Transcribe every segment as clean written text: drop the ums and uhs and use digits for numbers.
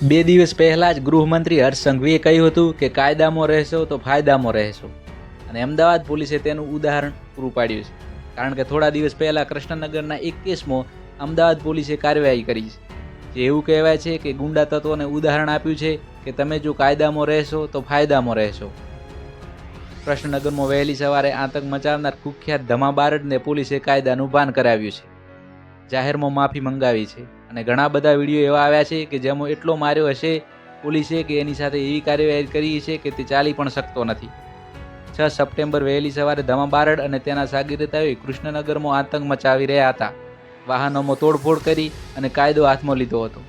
2 દિવસ પહેલાં જ ગૃહમંત્રી હર્ષ સંઘવીએ કહ્યું હતું કે કાયદામાં રહેશો તો ફાયદામાં રહેશો, અને અમદાવાદ પોલીસે તેનું ઉદાહરણ પૂરું પાડ્યું છે. કારણ કે થોડા દિવસ પહેલાં કૃષ્ણનગરના એક કેસમાં અમદાવાદ પોલીસે કાર્યવાહી કરી છે. જે એવું કહેવાય છે કે ગુંડા તત્વોને ઉદાહરણ આપ્યું છે કે તમે જો કાયદામાં રહેશો તો ફાયદામાં રહેશો. કૃષ્ણનગરમાં વહેલી સવારે આતંક મચાવનાર કુખ્યાત ધમા બારડને પોલીસે કાયદાનું ભાન કરાવ્યું છે, જાહેરમાં માફી મંગાવી છે, અને ઘણા બધા વિડીયો એવા આવ્યા છે કે જેમાં એટલો માર્યો હશે પોલીસે કે એની સાથે એવી કાર્યવાહી કરી છે કે તે ચાલી પણ શકતો નથી. 6 સપ્ટેમ્બર વહેલી સવારે ધમા બારડ અને તેના શાગીરતાઓએ કૃષ્ણનગરમાં આતંક મચાવી રહ્યા હતા. વાહનોમાં તોડફોડ કરી અને કાયદો હાથમાં લીધો હતો,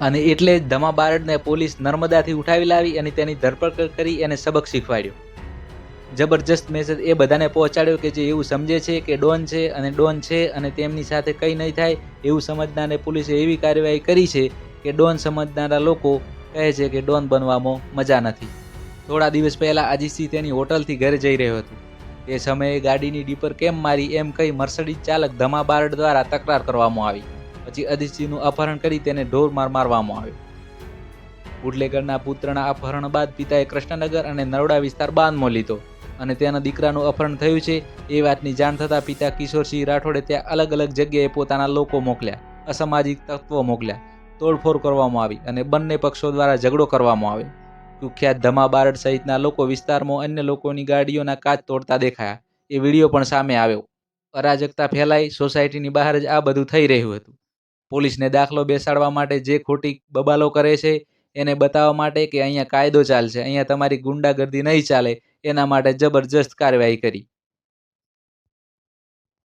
અને એટલે જ ધમા બારડને પોલીસ નર્મદાથી ઉઠાવી લાવી અને તેની ધરપકડ કરી એને સબક શીખવાડ્યો. જબરજસ્ત મેસેજ એ બધાને પહોંચાડ્યો કે જે એવું સમજે છે કે ડોન છે અને તેમની સાથે કંઈ નહીં થાય એવું સમજનારને પોલીસે એવી કાર્યવાહી કરી છે કે ડોન સમજનારા લોકો કહે છે કે ડોન બનવામાં મજા નથી. થોડા દિવસ પહેલાં અજીતસિંહ તેની હોટલથી ઘરે જઈ રહ્યો હતો. તે સમયે ગાડીની ડીપર કેમ મારી એમ કહી મર્સિડીઝ ચાલક ધમા બારડ દ્વારા તકરાર કરવામાં આવી. પછી અજીતસિંહનું અપહરણ કરી તેને ઢોરમાર મારવામાં આવ્યો. બુટલેગરના પુત્રના અપહરણ બાદ પિતાએ કૃષ્ણનગર અને નરોડા વિસ્તાર બાંધમાં લીધો, અને તેના દીકરાનું અપહરણ થયું છે એ વાતની જાણ થતાં પિતા કિશોરસિંહ રાઠોડે ત્યાં અલગ અલગ જગ્યાએ પોતાના લોકો મોકલ્યા, અસામાજિક તત્વો મોકલ્યા, તોડફોડ કરવામાં આવી અને બંને પક્ષો દ્વારા ઝઘડો કરવામાં આવ્યો. કુખ્યાત ધમા બારડ સહિતના લોકો વિસ્તારમાં અન્ય લોકોની ગાડીઓના કાચ તોડતા દેખાયા. એ વિડીયો પણ સામે આવ્યો. અરાજકતા ફેલાઈ, સોસાયટીની બહાર જ આ બધું થઈ રહ્યું હતું. પોલીસને દાખલો બેસાડવા માટે જે ખોટી બબાલો કરે છે એને બતાવવા માટે કે અહીંયા કાયદો ચાલશે, અહીંયા તમારી ગુંડાગર્દી નહીં ચાલે, એના માટે જબરજસ્ત કાર્યવાહી કરી.